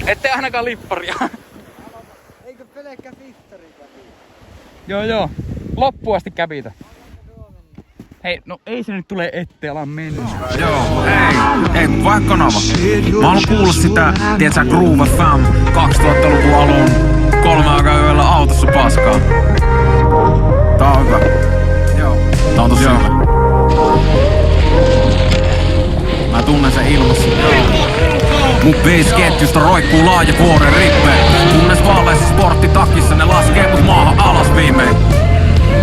Ette ainakaan lipparia. Eikö pelkkä fiftari kävi? Joo. Loppuun asti käpitä. Hei, no ei se nyt tule ettei ala mennä. Joo, ei, vaikka kanava. Mä oon kuullut sitä, tietsä, Groove FM 2000-luvun alun 3 aikaa yöllä autossa paskaa. Tää on hyvä. Joo. Tää on tosi hyvä. Mä tunnen sen ilmassa. Mun bass-ketjusta roikkuu laaja vuoren rippe. Kunnes vaaleissa sporttitakissa ne laskee mut maahan alas viimein.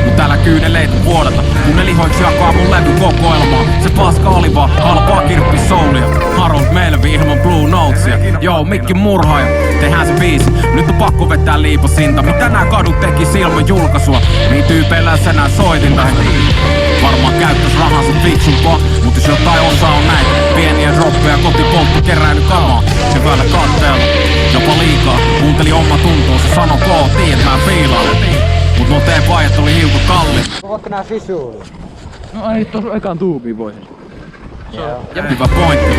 Mut älä kyyneleitä vuodata, kun ne lihoiksi jakaa mun levykokoelmaa. Se paska oli vaan halpaa kirppisoulia. Harold Melvi ilman Blue Notesia. Joo, Mikki murhaaja, tehdään se biisi. Nyt on pakko vetää liipasinta. Mitä nää kadut tekis ilman julkaisua? Niin tyypeillä sä nää soitinta. Varmaan käyttäis rahansa fiksumpaa, mut jos jotain osaa on näitä pieniä droppeja kotipoltto keräily kamaa. Hyvällä katteella, jopa liikaa. Kuunteli oma tuntuu, se sano koo, tiedät mä fiilaan. Mut nuo teidän pajat oli hiukan kalliit. Onko nää visuulit? No ainakin tuossa ekaan tuubiin voisin. Hyvä pointti.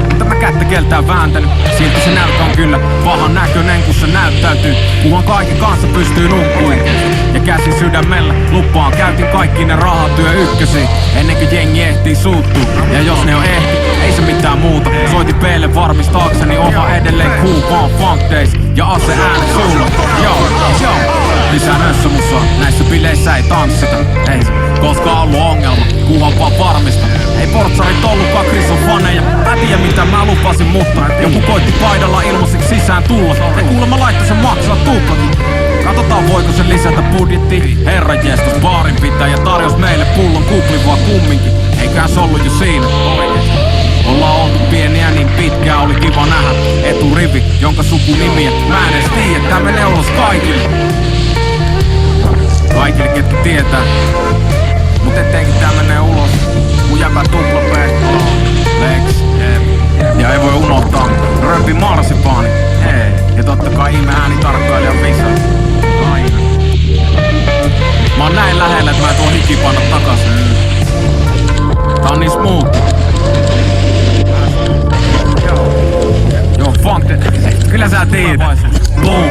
Mutta mä kättä keltään vääntänyt. Silti se nälkä on kyllä pahan näköinen kun se näyttäytyy. Kunhan kaiken kanssa pystyy nukkuun. Ja käsi sydämellä lupaan käytin kaikki ne rahatyö ykkösiin. Ennen kuin jengi ehtii suuttuu. Ja jos ne on ehti, ei se mitään muuta. Soitin peille varmistaakseni oha edelleen kuupaan funk days. Ja ase äänet suulla. Joo. Lisää nössömusaa, näissä bileissä ei tanssita. Ei se koskaan ollut ongelma, kunhan vaan varmista. Ei portsarit ollutkaan Chrison faneja. Mä tiedän mitä mä lupasin, mutta joku koitti paidalla ilmaiseksi sisään tulla. Ja kuulemma laittoi sen maksaa tuplakin. Katsotaan voiko se lisätä budjetti. Herranjestus, baarinpitäjä tarjos meille pullon kuplin vaan kumminkin. Eiköhän se ollut jo siinä. Ollaan oltu pieniä niin pitkään, oli kiva nähdä eturivi, jonka sukunimiä mä en edes tiedä. Tää menee ulos kaikille. Kaikille ketkä tietää. Mut etenkin tää menee ulos. Mun jäbä tupla P, Lex, ja ei voi unohtaa Röpi Marsipaani. Ja totta kai ihme äänitarkkailijan visa. Aina. Mä oon näin lähellä, että mä en tuo hikipanna takas. Tää on niin smooth. Joo, funk. Kyllä sä tiedät. Boom.